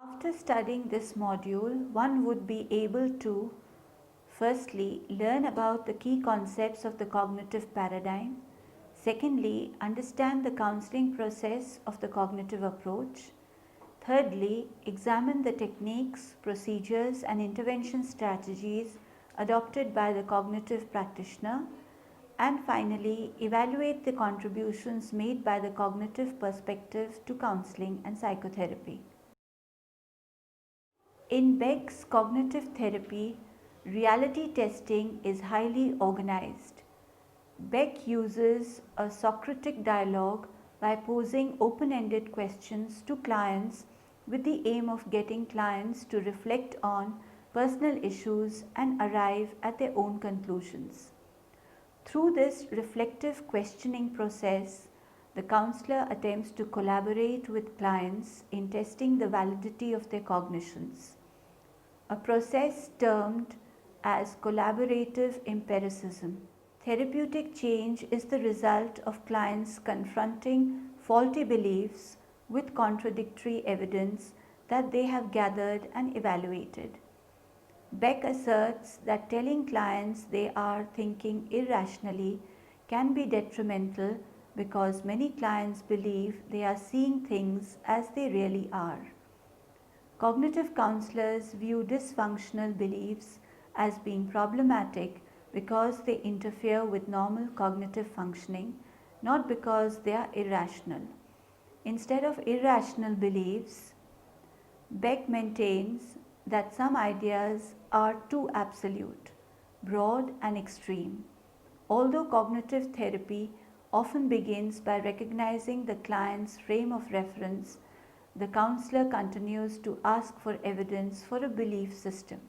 After studying this module, one would be able to firstly learn about the key concepts of the cognitive paradigm, secondly, understand the counseling process of the cognitive approach, thirdly, examine the techniques, procedures, and intervention strategies adopted by the cognitive practitioner, and finally, evaluate the contributions made by the cognitive perspective to counseling and psychotherapy. In Beck's cognitive therapy, reality testing is highly organized. Beck uses a Socratic dialogue by posing open-ended questions to clients with the aim of getting clients to reflect on personal issues and arrive at their own conclusions. Through this reflective questioning process, the counselor attempts to collaborate with clients in testing the validity of their cognitions, a process termed as collaborative empiricism. Therapeutic change is the result of clients confronting faulty beliefs with contradictory evidence that they have gathered and evaluated. Beck asserts that telling clients they are thinking irrationally can be detrimental because many clients believe they are seeing things as they really are. Cognitive counselors view dysfunctional beliefs as being problematic because they interfere with normal cognitive functioning, not because they are irrational. Instead of irrational beliefs, Beck maintains that some ideas are too absolute, broad, and extreme. Although cognitive therapy often begins by recognizing the client's frame of reference, the counselor continues to ask for evidence for a belief system.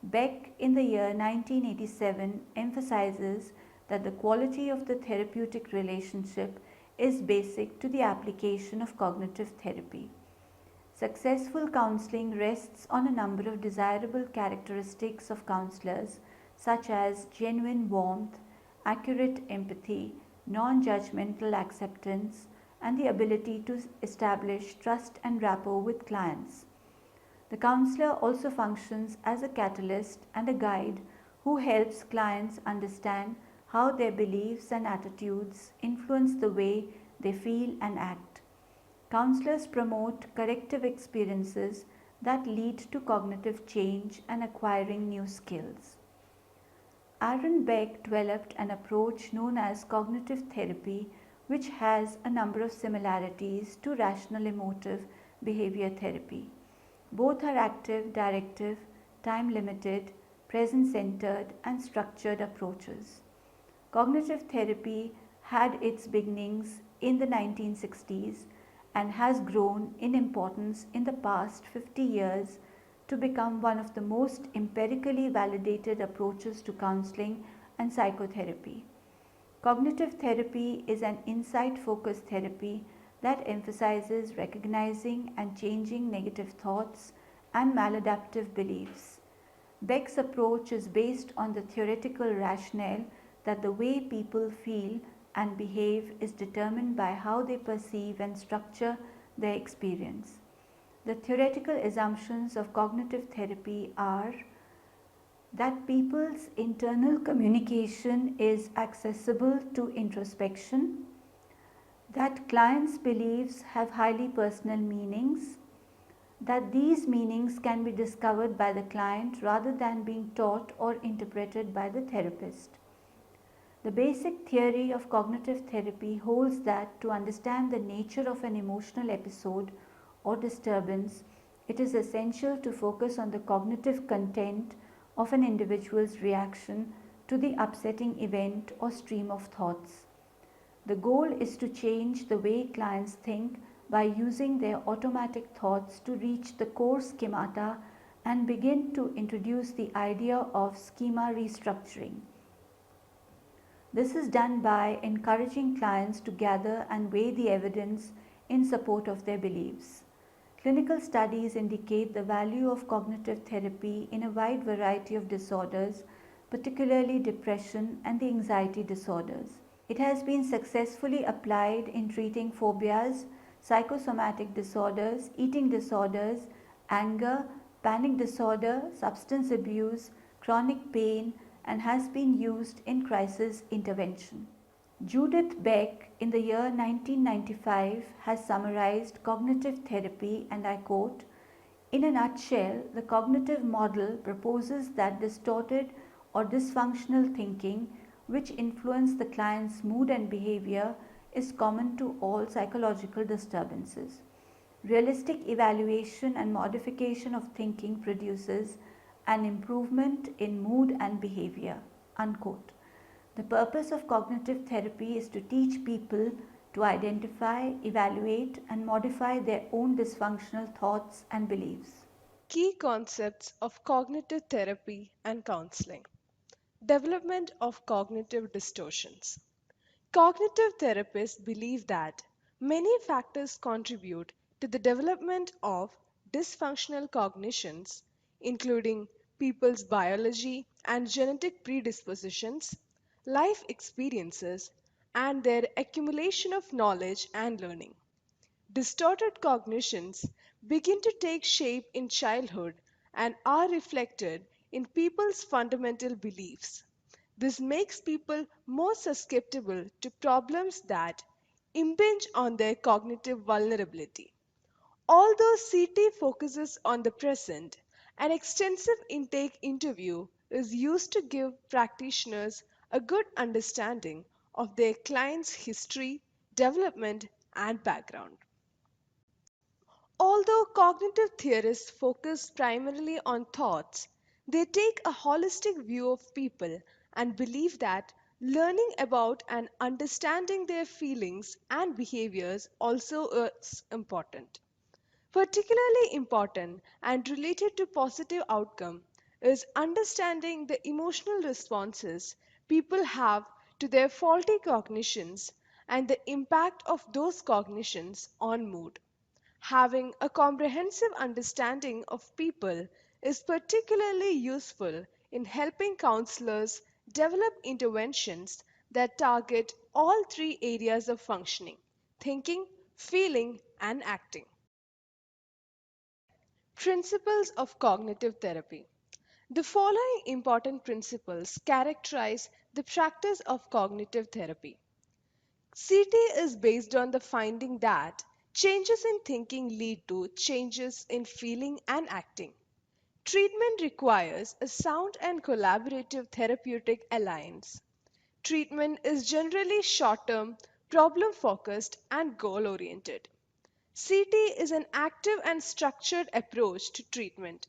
Beck, in the year 1987, emphasizes that the quality of the therapeutic relationship is basic to the application of cognitive therapy. Successful counseling rests on a number of desirable characteristics of counselors, such as genuine warmth, accurate empathy, non-judgmental acceptance, and the ability to establish trust and rapport with clients. The counselor also functions as a catalyst and a guide who helps clients understand how their beliefs and attitudes influence the way they feel and act. Counselors promote corrective experiences that lead to cognitive change and acquiring new skills. Aaron Beck developed an approach known as cognitive therapy, which has a number of similarities to rational emotive behavior therapy. Both are active, directive, time limited, present centered, and structured approaches. Cognitive therapy had its beginnings in the 1960s and has grown in importance in the past 50 years to become one of the most empirically validated approaches to counseling and psychotherapy. Cognitive therapy is an insight-focused therapy that emphasizes recognizing and changing negative thoughts and maladaptive beliefs. Beck's approach is based on the theoretical rationale that the way people feel and behave is determined by how they perceive and structure their experience. The theoretical assumptions of cognitive therapy are that people's internal communication is accessible to introspection, that clients' beliefs have highly personal meanings, that these meanings can be discovered by the client rather than being taught or interpreted by the therapist. The basic theory of cognitive therapy holds that to understand the nature of an emotional episode or disturbance, it is essential to focus on the cognitive content of an individual's reaction to the upsetting event or stream of thoughts. The goal is to change the way clients think by using their automatic thoughts to reach the core schemata and begin to introduce the idea of schema restructuring. This is done by encouraging clients to gather and weigh the evidence in support of their beliefs. Clinical studies indicate the value of cognitive therapy in a wide variety of disorders, particularly depression and the anxiety disorders. It has been successfully applied in treating phobias, psychosomatic disorders, eating disorders, anger, panic disorder, substance abuse, chronic pain, and has been used in crisis intervention. Judith Beck, in the year 1995, has summarized cognitive therapy, and I quote, "In a nutshell, the cognitive model proposes that distorted or dysfunctional thinking, which influence the client's mood and behavior, is common to all psychological disturbances. Realistic evaluation and modification of thinking produces an improvement in mood and behavior." Unquote. The purpose of cognitive therapy is to teach people to identify, evaluate, and modify their own dysfunctional thoughts and beliefs. Key concepts of cognitive therapy and counseling. Development of cognitive distortions. Cognitive therapists believe that many factors contribute to the development of dysfunctional cognitions, including people's biology and genetic predispositions, life experiences, and their accumulation of knowledge and learning. Distorted cognitions begin to take shape in childhood and are reflected in people's fundamental beliefs. This makes people more susceptible to problems that impinge on their cognitive vulnerability. Although CT focuses on the present, an extensive intake interview is used to give practitioners a good understanding of their client's history, development, and background. Although cognitive theorists focus primarily on thoughts, they take a holistic view of people and believe that learning about and understanding their feelings and behaviors also is important. Particularly important and related to positive outcome is understanding the emotional responses people have to their faulty cognitions and the impact of those cognitions on mood. Having a comprehensive understanding of people is particularly useful in helping counselors develop interventions that target all three areas of functioning: thinking, feeling, and acting. Principles of cognitive therapy. The following important principles characterize the practice of cognitive therapy. CT is based on the finding that changes in thinking lead to changes in feeling and acting. Treatment requires a sound and collaborative therapeutic alliance. Treatment is generally short term, problem focused, and goal oriented. CT is an active and structured approach to treatment.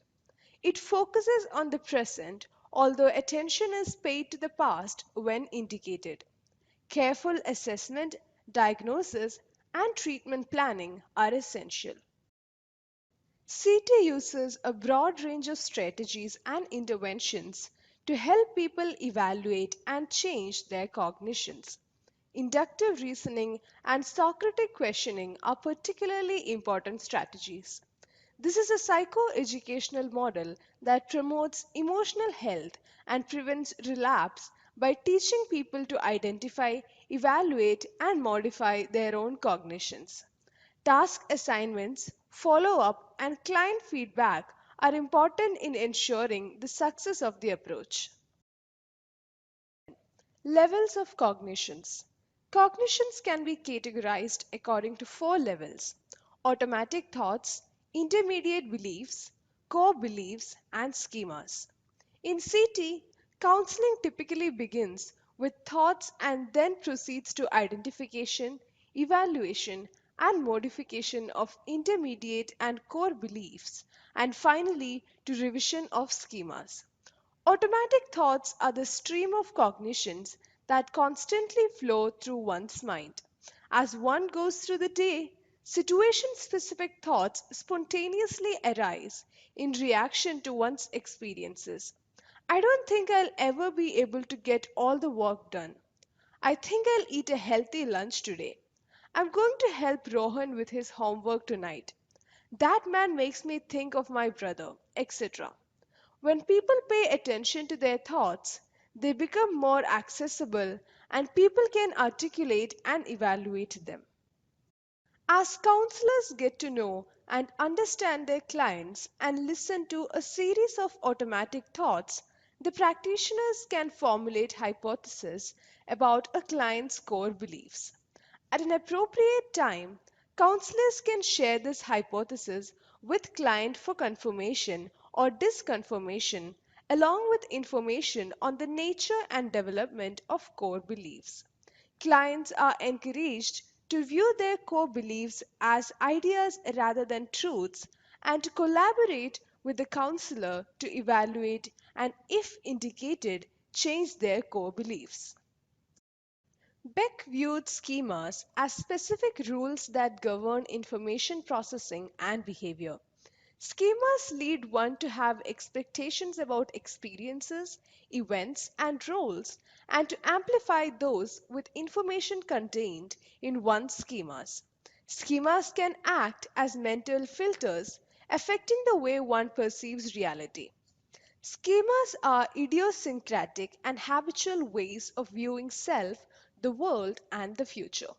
It focuses on the present, although attention is paid to the past when indicated. Careful assessment, diagnosis, and treatment planning are essential. CT uses a broad range of strategies and interventions to help people evaluate and change their cognitions. Inductive reasoning and Socratic questioning are particularly important strategies. This is a psychoeducational model that promotes emotional health and prevents relapse by teaching people to identify, evaluate, and modify their own cognitions. Task assignments, follow up, and client feedback are important in ensuring the success of the approach. Levels of cognitions. Cognitions can be categorized according to four levels: automatic thoughts, intermediate beliefs, core beliefs, and schemas. In CT, counseling typically begins with thoughts and then proceeds to identification, evaluation, and modification of intermediate and core beliefs, and finally to revision of schemas. Automatic thoughts are the stream of cognitions that constantly flow through one's mind. As one goes through the day, situation specific thoughts spontaneously arise in reaction to one's experiences. I don't think I'll ever be able to get all the work done. I think I'll eat a healthy lunch today. I'm going to help Rohan with his homework tonight. That man makes me think of my brother, etc. When people pay attention to their thoughts, they become more accessible and people can articulate and evaluate them. As counselors get to know and understand their clients and listen to a series of automatic thoughts, the practitioners can formulate hypotheses about a client's core beliefs. At an appropriate time, counselors can share this hypothesis with client for confirmation or disconfirmation, along with information on the nature and development of core beliefs. Clients are encouraged to view their core beliefs as ideas rather than truths and to collaborate with the counselor to evaluate and, if indicated, change their core beliefs. Beck viewed schemas as specific rules that govern information processing and behavior. Schemas lead one to have expectations about experiences, events, and roles, and to amplify those with information contained in one's schemas. Schemas can act as mental filters, affecting the way one perceives reality. Schemas are idiosyncratic and habitual ways of viewing self, the world, and the future.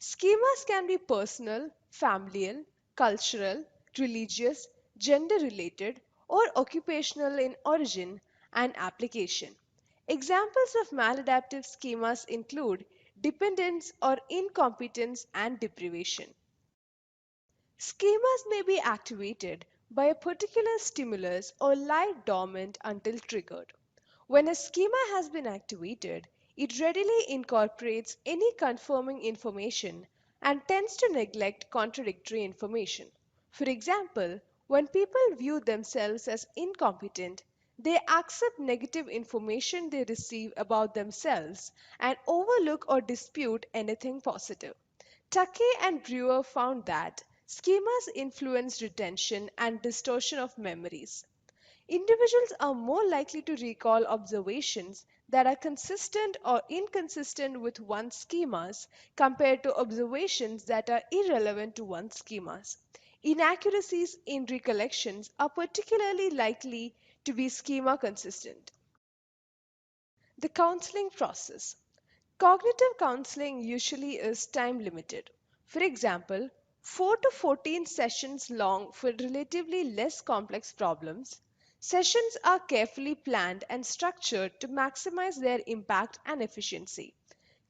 Schemas can be personal, familial, cultural, religious, gender related, or occupational in origin and application. Examples of maladaptive schemas include dependence or incompetence and deprivation. Schemas may be activated by a particular stimulus or lie dormant until triggered. When a schema has been activated, it readily incorporates any confirming information and tends to neglect contradictory information. For example, when people view themselves as incompetent, they accept negative information they receive about themselves and overlook or dispute anything positive. Tuckey and Brewer found that schemas influence retention and distortion of memories. Individuals are more likely to recall observations that are consistent or inconsistent with one's schemas compared to observations that are irrelevant to one's schemas. Inaccuracies in recollections are particularly likely to be schema consistent. The counseling process. Cognitive counseling usually is time limited. For example, 4 to 14 sessions long for relatively less complex problems. Sessions are carefully planned and structured to maximize their impact and efficiency.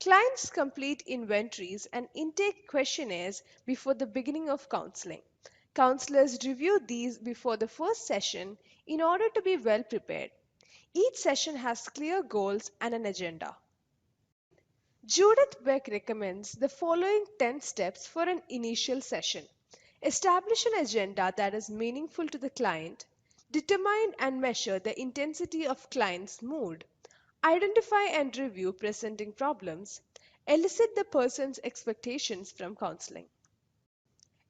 Clients complete inventories and intake questionnaires before the beginning of counseling. Counselors review these before the first session in order to be well prepared. Each session has clear goals and an agenda. Judith Beck recommends the following 10 steps for an initial session. Establish an agenda that is meaningful to the client. Determine and measure the intensity of client's mood. Identify and review presenting problems. Elicit the person's expectations from counseling.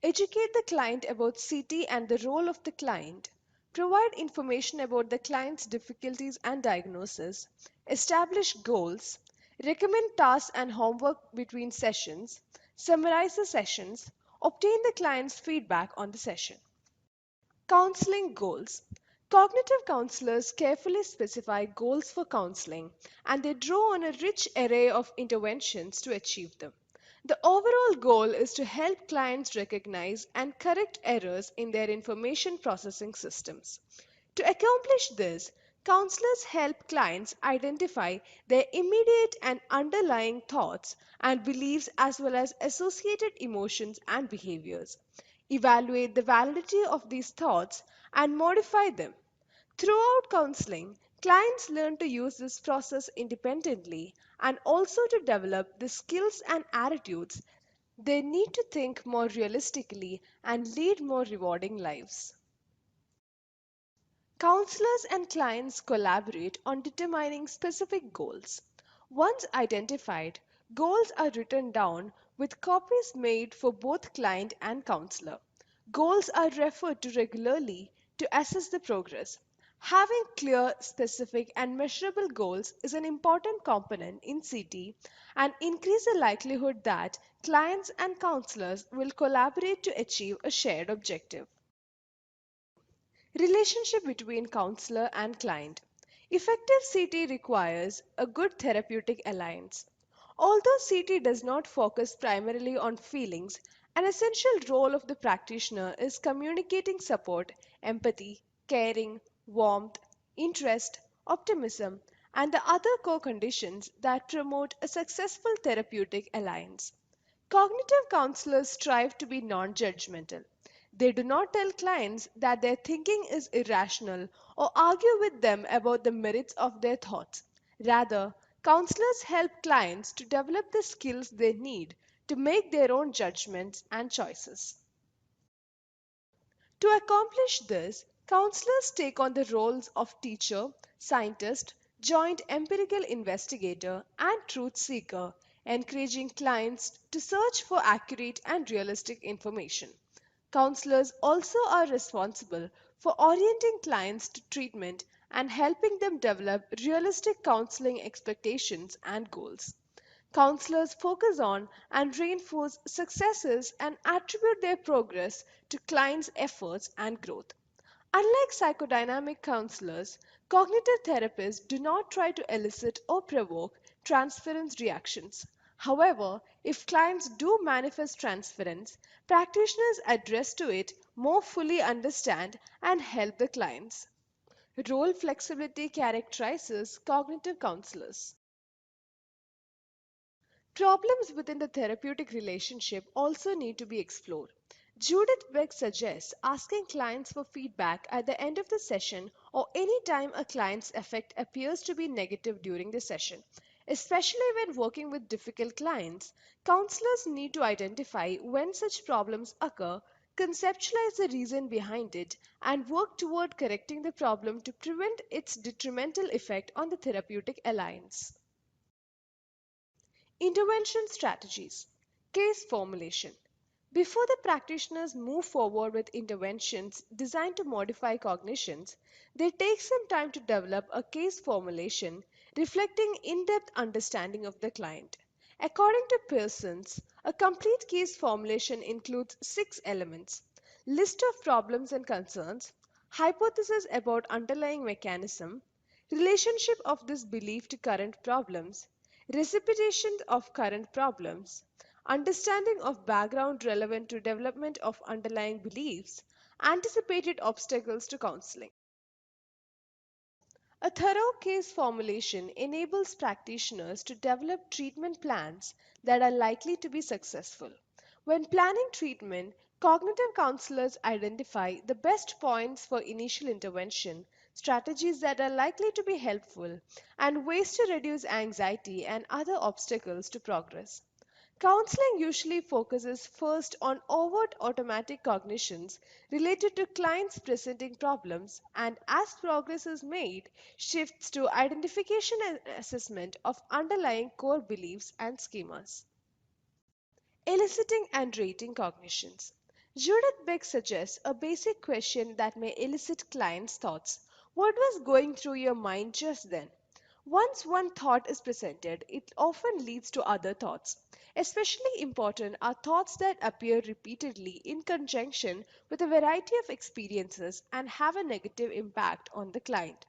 Educate the client about CT and the role of the client. Provide information about the client's difficulties and diagnosis. Establish goals. Recommend tasks and homework between sessions. Summarize the sessions. Obtain the client's feedback on the session. Counseling goals. Cognitive counselors carefully specify goals for counseling and they draw on a rich array of interventions to achieve them. The overall goal is to help clients recognize and correct errors in their information processing systems. To accomplish this, counselors help clients identify their immediate and underlying thoughts and beliefs as well as associated emotions and behaviors, evaluate the validity of these thoughts, and modify them. Throughout counseling, clients learn to use this process independently and also to develop the skills and attitudes they need to think more realistically and lead more rewarding lives. Counselors and clients collaborate on determining specific goals. Once identified, goals are written down with copies made for both client and counselor. Goals are referred to regularly to assess the progress. Having clear, specific, and measurable goals is an important component in CT and increase the likelihood that clients and counselors will collaborate to achieve a shared objective. Relationship between counselor and client. Effective CT requires a good therapeutic alliance. Although CT does not focus primarily on feelings, An essential role of the practitioner is communicating support, empathy, caring, warmth, interest, optimism, and the other core conditions that promote a successful therapeutic alliance. Cognitive counselors strive to be non judgmental. They do not tell clients that their thinking is irrational or argue with them about the merits of their thoughts. Rather, counselors help clients to develop the skills they need to make their own judgments and choices. To accomplish this, counselors take on the roles of teacher, scientist, joint empirical investigator, and truth seeker, encouraging clients to search for accurate and realistic information. Counselors also are responsible for orienting clients to treatment and helping them develop realistic counseling expectations and goals. Counselors focus on and reinforce successes and attribute their progress to clients' efforts and growth. Unlike psychodynamic counselors, cognitive therapists do not try to elicit or provoke transference reactions. However, if clients do manifest transference, practitioners address to it, more fully understand, and help the clients. Role flexibility characterizes cognitive counselors. Problems within the therapeutic relationship also need to be explored. Judith Beck suggests asking clients for feedback at the end of the session or any time a client's effect appears to be negative during the session. Especially when working with difficult clients, counselors need to identify when such problems occur, conceptualize the reason behind it, and work toward correcting the problem to prevent its detrimental effect on the therapeutic alliance. Intervention strategies. Case formulation. Before the practitioners move forward with interventions designed to modify cognitions, they take some time to develop a case formulation reflecting in depth understanding of the client. According to Pearson's, a complete case formulation includes 6 elements: list of problems and concerns, hypothesis about underlying mechanism, relationship of this belief to current problems, reciprocation of current problems, understanding of background relevant to development of underlying beliefs, anticipated obstacles to counseling. A thorough case formulation enables practitioners to develop treatment plans that are likely to be successful. When planning treatment, cognitive counselors identify the best points for initial intervention, strategies that are likely to be helpful, and ways to reduce anxiety and other obstacles to progress. Counseling usually focuses first on overt automatic cognitions related to clients presenting problems and, as progress is made, shifts to identification and assessment of underlying core beliefs and schemas. Eliciting and rating cognitions. Judith Beck suggests a basic question that may elicit clients' thoughts. What was going through your mind just then? Once one thought is presented, it often leads to other thoughts. Especially important are thoughts that appear repeatedly in conjunction with a variety of experiences and have a negative impact on the client.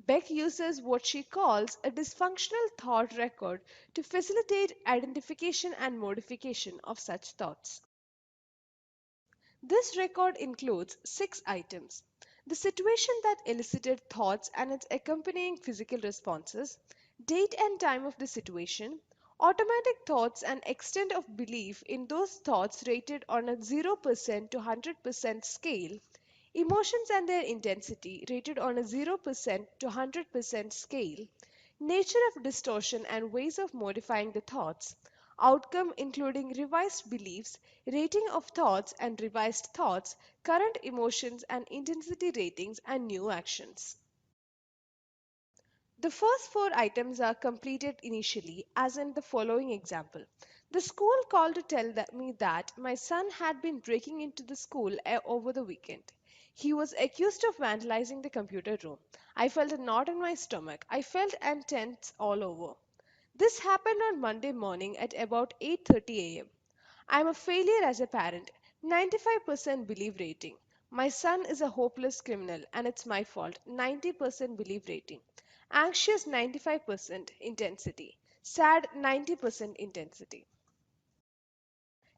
Beck uses what she calls a dysfunctional thought record to facilitate identification and modification of such thoughts. This record includes 6 items: the situation that elicited thoughts and its accompanying physical responses, date and time of the situation, automatic thoughts and extent of belief in those thoughts rated on a 0% to 100% scale, emotions and their intensity rated on a 0% to 100% scale, nature of distortion and ways of modifying the thoughts, outcome including revised beliefs, rating of thoughts and revised thoughts, current emotions and intensity ratings, and new actions. The first 4 items are completed initially, as in the following example. The school called to tell me that my son had been breaking into the school over the weekend. He was accused of vandalizing the computer room. I felt a knot in my stomach. I felt and tense all over. This happened on Monday morning at about 8:30 a.m. I am a failure as a parent. 95% belief rating. My son is a hopeless criminal and it's my fault. 90% belief rating. Anxious 95% intensity. Sad 90% intensity.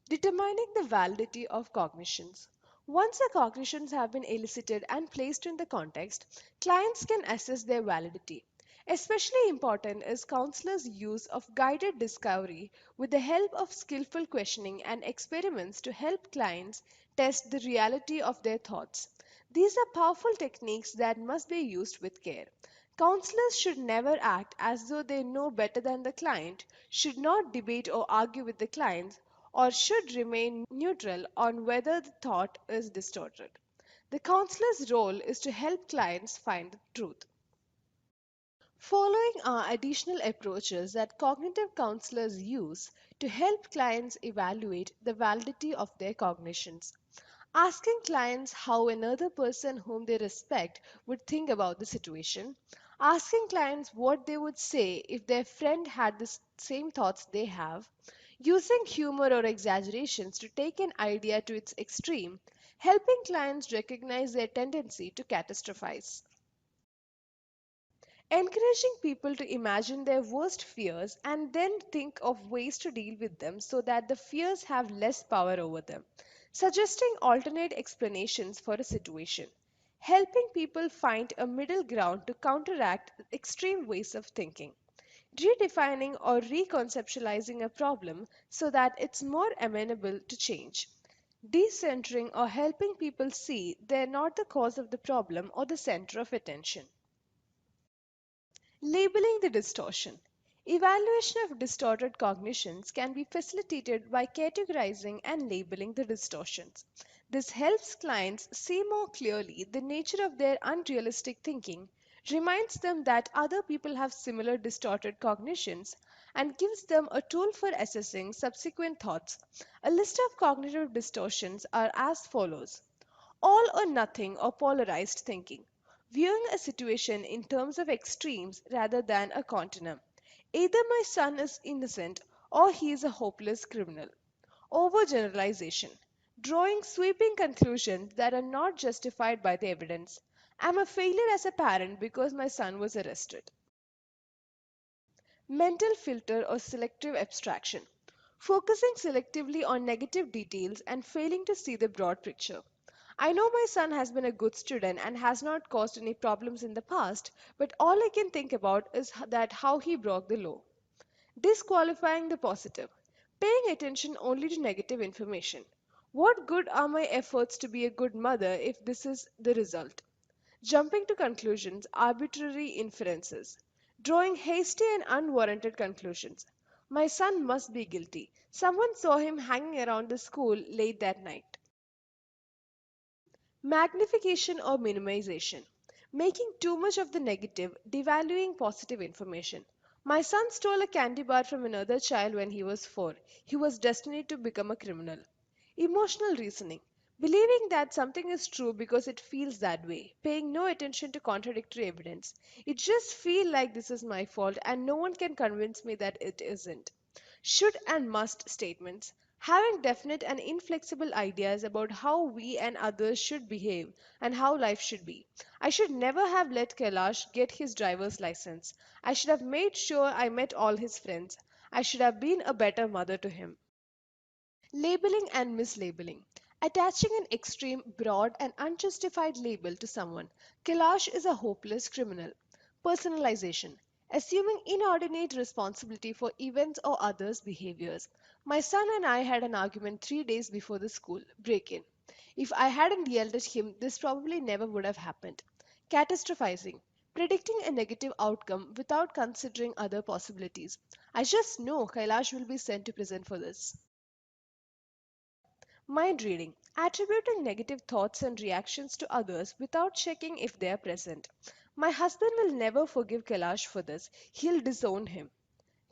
Determining the validity of cognitions. Once the cognitions have been elicited and placed in the context, clients can assess their validity. Especially important is counselors' use of guided discovery with the help of skillful questioning and experiments to help clients test the reality of their thoughts. These are powerful techniques that must be used with care. Counselors should never act as though they know better than the client, should not debate or argue with the client, or should remain neutral on whether the thought is distorted. The counselor's role is to help clients find the truth. Following are additional approaches that cognitive counselors use to help clients evaluate the validity of their cognitions. Asking clients how another person whom they respect would think about the situation. Asking clients what they would say if their friend had the same thoughts they have. Using humor or exaggerations to take an idea to its extreme. Helping clients recognize their tendency to catastrophize. Encouraging people to imagine their worst fears and then think of ways to deal with them so that the fears have less power over them. Suggesting alternate explanations for a situation. Helping people find a middle ground to counteract extreme ways of thinking. Redefining or reconceptualizing a problem so that it's more amenable to change. Decentering or helping people see they're not the cause of the problem or the center of attention. Labeling the distortion. Evaluation of distorted cognitions can be facilitated by categorizing and labeling the distortions. This helps clients see more clearly the nature of their unrealistic thinking, reminds them that other people have similar distorted cognitions, and gives them a tool for assessing subsequent thoughts. A list of cognitive distortions are as follows: all or nothing or polarized thinking, viewing a situation in terms of extremes rather than a continuum. Either my son is innocent or he is a hopeless criminal. Overgeneralization, drawing sweeping conclusions that are not justified by the evidence. I'm a failure as a parent because my son was arrested. Mental filter or selective abstraction, focusing selectively on negative details and failing to see the broad picture. I know my son has been a good student and has not caused any problems in the past, but all I can think about is that how he broke the law. Disqualifying the positive, paying attention only to negative information. What good are my efforts to be a good mother if this is the result? Jumping to conclusions, arbitrary inferences, drawing hasty and unwarranted conclusions. My son must be guilty. Someone saw him hanging around the school late that night. Magnification or minimization, making too much of the negative, devaluing positive information. My son stole a candy bar from another child when he was 4. He was destined to become a criminal. Emotional reasoning, believing that something is true because it feels that way, paying no attention to contradictory evidence. It just feels like this is my fault and no one can convince me that it isn't. Should and must statements, having definite and inflexible ideas about how we and others should behave and how life should be. I should never have let Kailash get his driver's license. I should have made sure I met all his friends. I should have been a better mother to him. Labeling and mislabeling. Attaching an extreme, broad, and unjustified label to someone. Kailash is a hopeless criminal. Personalization. Assuming inordinate responsibility for events or others' behaviors. My son and I had an argument 3 days before the school break in. If I hadn't yelled at him, this probably never would have happened. Catastrophizing. Predicting a negative outcome without considering other possibilities. I just know Kailash will be sent to prison for this. Mind reading. Attributing negative thoughts and reactions to others without checking if they are present. My husband will never forgive Kailash for this. He'll disown him.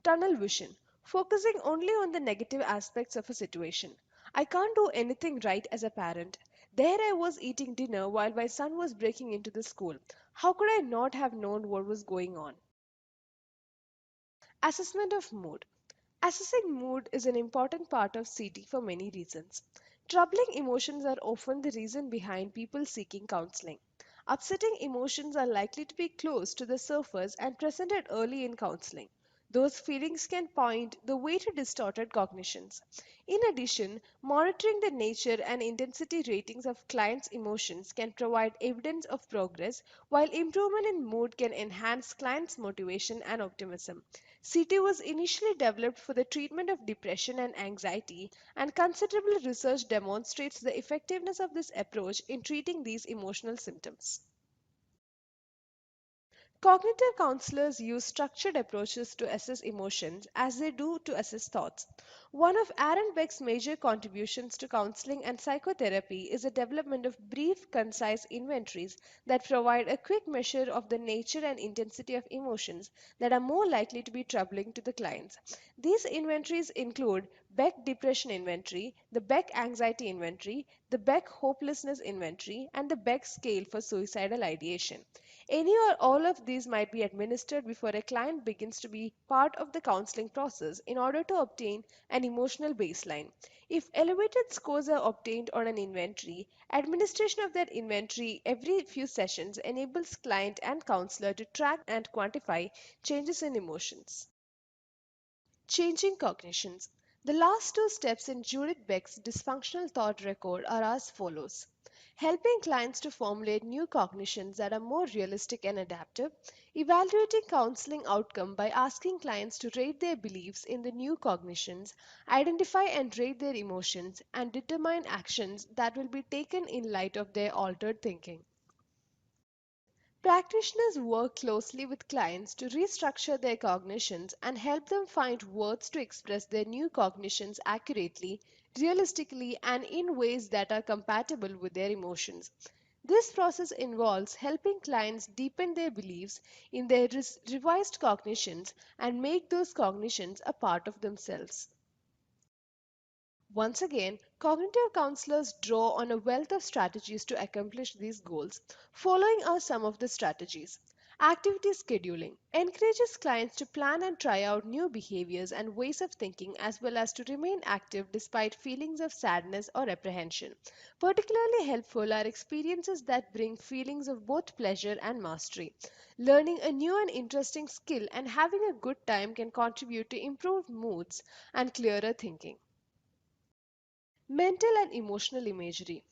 Tunnel vision. Focusing only on the negative aspects of a situation. I can't do anything right as a parent. There I was eating dinner while my son was breaking into the school. How could I not have known what was going on? Assessment of mood. Assessing mood is an important part of CT for many reasons. Troubling emotions are often the reason behind people seeking counseling. Upsetting emotions are likely to be close to the surface and presented early in counseling. Those feelings can point the way to distorted cognitions. In addition, monitoring the nature and intensity ratings of clients' emotions can provide evidence of progress, while improvement in mood can enhance clients' motivation and optimism. CT was initially developed for the treatment of depression and anxiety, and considerable research demonstrates the effectiveness of this approach in treating these emotional symptoms. Cognitive counselors use structured approaches to assess emotions as they do to assess thoughts. One of Aaron Beck's major contributions to counseling and psychotherapy is the development of brief, concise inventories that provide a quick measure of the nature and intensity of emotions that are more likely to be troubling to the clients. These inventories include Beck Depression Inventory, the Beck Anxiety Inventory, the Beck Hopelessness Inventory, and the Beck Scale for Suicidal Ideation. Any or all of these might be administered before a client begins to be part of the counseling process in order to obtain an emotional baseline. If elevated scores are obtained on an inventory, administration of that inventory every few sessions enables client and counselor to track and quantify changes in emotions. Changing cognitions. The last two steps in Judith Beck's dysfunctional thought record are as follows: helping clients to formulate new cognitions that are more realistic and adaptive, evaluating counseling outcome by asking clients to rate their beliefs in the new cognitions, identify and rate their emotions, and determine actions that will be taken in light of their altered thinking. Practitioners work closely with clients to restructure their cognitions and help them find words to express their new cognitions accurately, realistically, and in ways that are compatible with their emotions. This process involves helping clients deepen their beliefs in their revised cognitions and make those cognitions a part of themselves. Once again, cognitive counselors draw on a wealth of strategies to accomplish these goals. Following are some of the strategies. Activity scheduling encourages clients to plan and try out new behaviors and ways of thinking as well as to remain active despite feelings of sadness or apprehension. Particularly helpful are experiences that bring feelings of both pleasure and mastery. Learning a new and interesting skill and having a good time can contribute to improved moods and clearer thinking. Mental and emotional imagery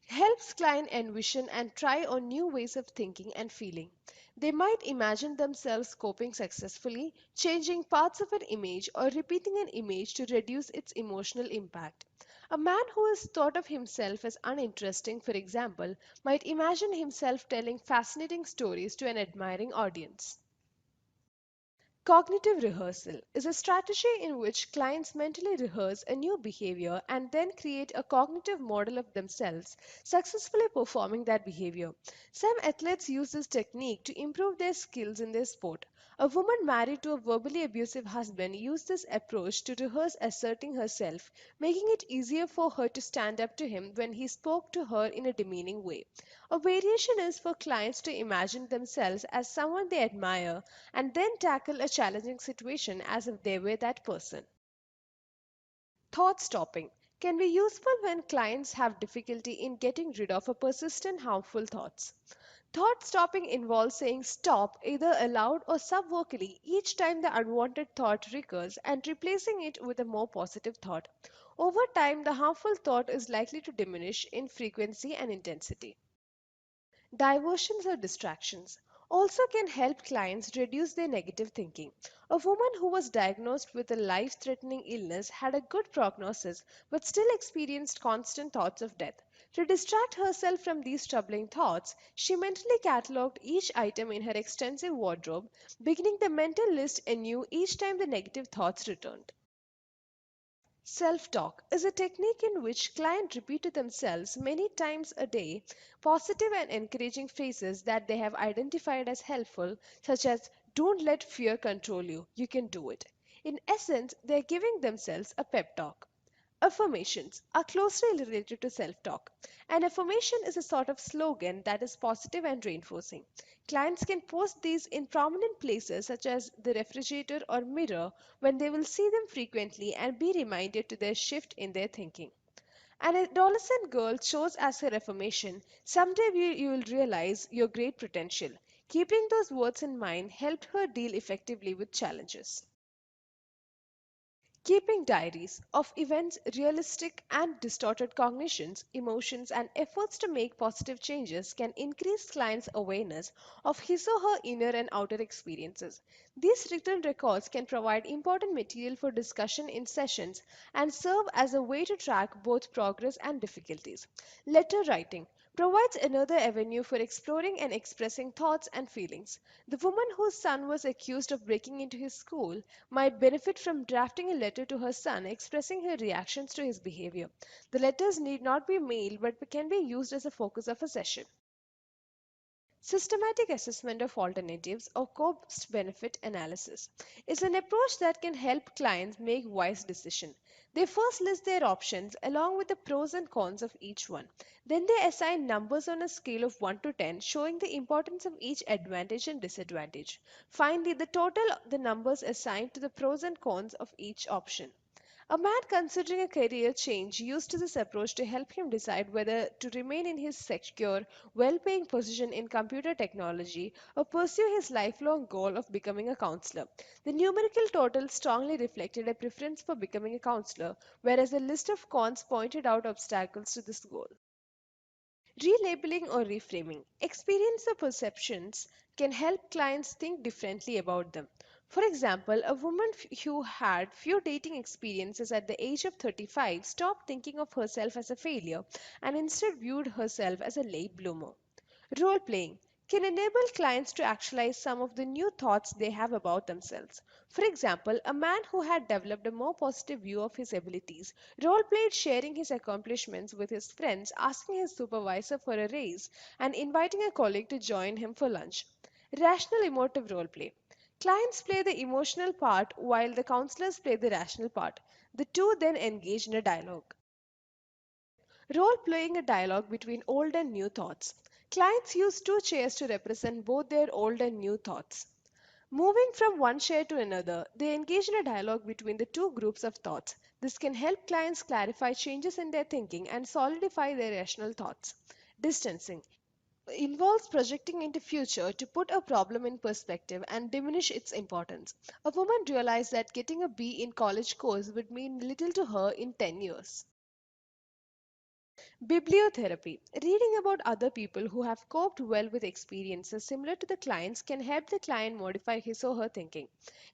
helps client envision and try on new ways of thinking and feeling. They might imagine themselves coping successfully, changing parts of an image or repeating an image to reduce its emotional impact. A man who has thought of himself as uninteresting, for example, might imagine himself telling fascinating stories to an admiring audience. Cognitive rehearsal is a strategy in which clients mentally rehearse a new behavior and then create a cognitive model of themselves successfully performing that behavior. Some athletes use this technique to improve their skills in their sport. A woman married to a verbally abusive husband used this approach to rehearse asserting herself, making it easier for her to stand up to him when he spoke to her in a demeaning way. A variation is for clients to imagine themselves as someone they admire and then tackle a challenging situation as if they were that person. Thought stopping can be useful when clients have difficulty in getting rid of a persistent harmful thoughts. Thought stopping involves saying stop either aloud or subvocally each time the unwanted thought recurs and replacing it with a more positive thought. Over time, the harmful thought is likely to diminish in frequency and intensity. Diversions or distractions also can help clients reduce their negative thinking. A woman who was diagnosed with a life threatening illness had a good prognosis but still experienced constant thoughts of death. To distract herself from these troubling thoughts, she mentally catalogued each item in her extensive wardrobe, beginning the mental list anew each time the negative thoughts returned. Self talk is a technique in which clients repeat to themselves many times a day positive and encouraging phrases that they have identified as helpful, such as don't let fear control you, you can do it. In essence, they are giving themselves a pep talk. Affirmations are closely related to self talk. An affirmation is a sort of slogan that is positive and reinforcing. Clients can post these in prominent places such as the refrigerator or mirror when they will see them frequently and be reminded to their shift in their thinking. An adolescent girl chose as her affirmation, someday you will realize your great potential. Keeping those words in mind helped her deal effectively with challenges. Keeping diaries of events, realistic and distorted cognitions, emotions, and efforts to make positive changes can increase clients' awareness of his or her inner and outer experiences. These written records can provide important material for discussion in sessions and serve as a way to track both progress and difficulties. Letter writing provides another avenue for exploring and expressing thoughts and feelings. The woman whose son was accused of breaking into his school might benefit from drafting a letter to her son expressing her reactions to his behavior. The letters need not be mailed but can be used as a focus of a session. Systematic assessment of alternatives or cost benefit analysis is an approach that can help clients make wise decisions. They first list their options along with the pros and cons of each one. Then they assign numbers on a scale of 1 to 10 showing the importance of each advantage and disadvantage. Finally, the total the numbers assigned to the pros and cons of each option. A man considering a career change used this approach to help him decide whether to remain in his secure, well paying position in computer technology or pursue his lifelong goal of becoming a counselor. The numerical total strongly reflected a preference for becoming a counselor, whereas the list of cons pointed out obstacles to this goal. Relabeling or reframing. Experience or perceptions can help clients think differently about them. For example, a woman who had few dating experiences at the age of 35 stopped thinking of herself as a failure and instead viewed herself as a late bloomer. Role playing can enable clients to actualize some of the new thoughts they have about themselves. For example, a man who had developed a more positive view of his abilities role played sharing his accomplishments with his friends, asking his supervisor for a raise, and inviting a colleague to join him for lunch. Rational emotive role play. Clients play the emotional part while the counselors play the rational part. The two then engage in a dialogue. Role playing a dialogue between old and new thoughts. Clients use two chairs to represent both their old and new thoughts. Moving from one chair to another, they engage in a dialogue between the two groups of thoughts. This can help clients clarify changes in their thinking and solidify their rational thoughts. Distancing involves projecting into future to put a problem in perspective and diminish its importance. A woman realized that getting a B in college course would mean little to her in 10 years. Bibliotherapy. Reading about other people who have coped well with experiences similar to the client's can help the client modify his or her thinking.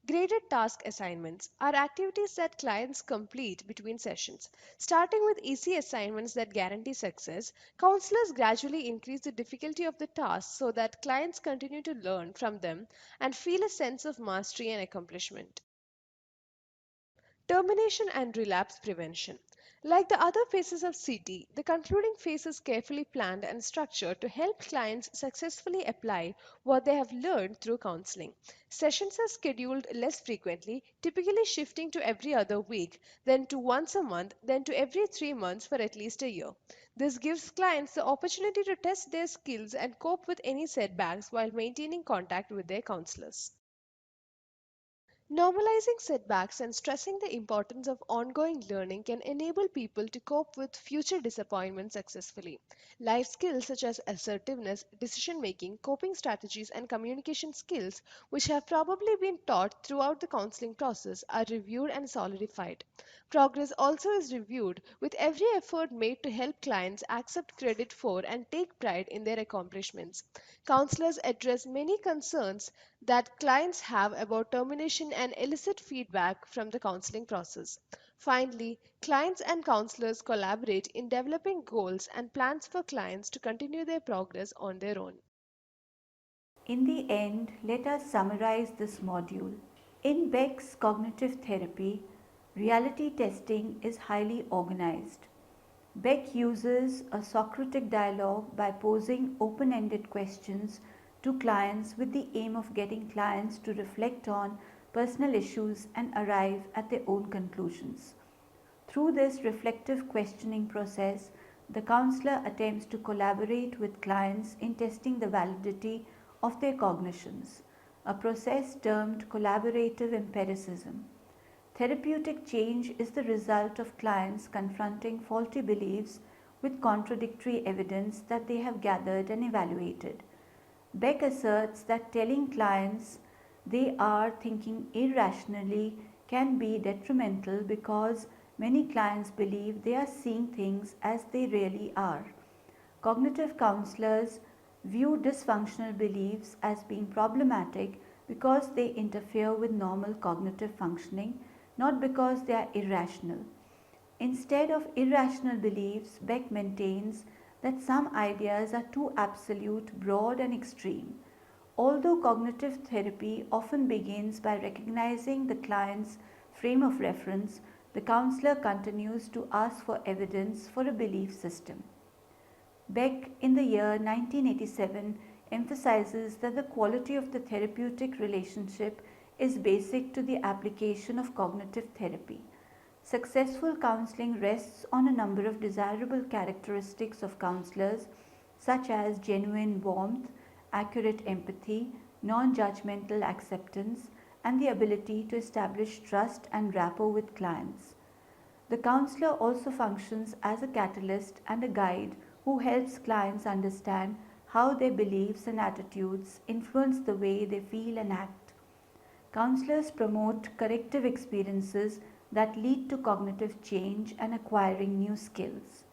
Graded task assignments are activities that clients complete between sessions. Starting with easy assignments that guarantee success, counselors gradually increase the difficulty of the tasks so that clients continue to learn from them and feel a sense of mastery and accomplishment. Termination and relapse prevention. Like the other phases of CT, the concluding phase is carefully planned and structured to help clients successfully apply what they have learned through counseling. Sessions are scheduled less frequently, typically shifting to every other week, then to once a month, then to every 3 months for at least a year. This gives clients the opportunity to test their skills and cope with any setbacks while maintaining contact with their counselors. Normalizing setbacks and stressing the importance of ongoing learning can enable people to cope with future disappointments successfully. Life skills such as assertiveness, decision making, coping strategies, and communication skills, which have probably been taught throughout the counseling process, are reviewed and solidified. Progress also is reviewed with every effort made to help clients accept credit for and take pride in their accomplishments. Counselors address many concerns that clients have about termination and elicit feedback from the counseling process. Finally, clients and counselors collaborate in developing goals and plans for clients to continue their progress on their own. In the end, let us summarize this module. In Beck's cognitive therapy, reality testing is highly organized. Beck uses a Socratic dialogue by posing open ended questions to clients with the aim of getting clients to reflect on personal issues and arrive at their own conclusions. Through this reflective questioning process, the counselor attempts to collaborate with clients in testing the validity of their cognitions, a process termed collaborative empiricism. Therapeutic change is the result of clients confronting faulty beliefs with contradictory evidence that they have gathered and evaluated. Beck asserts that telling clients they are thinking irrationally can be detrimental because many clients believe they are seeing things as they really are. Cognitive counselors view dysfunctional beliefs as being problematic because they interfere with normal cognitive functioning, not because they are irrational. Instead of irrational beliefs, Beck maintains that some ideas are too absolute, broad, and extreme. Although cognitive therapy often begins by recognizing the client's frame of reference, the counselor continues to ask for evidence for a belief system. Beck, in the year 1987, emphasizes that the quality of the therapeutic relationship is basic to the application of cognitive therapy. Successful counseling rests on a number of desirable characteristics of counselors, such as genuine warmth, accurate empathy, non judgmental acceptance, and the ability to establish trust and rapport with clients. The counselor also functions as a catalyst and a guide who helps clients understand how their beliefs and attitudes influence the way they feel and act. Counselors promote corrective experiences that lead to cognitive change and acquiring new skills.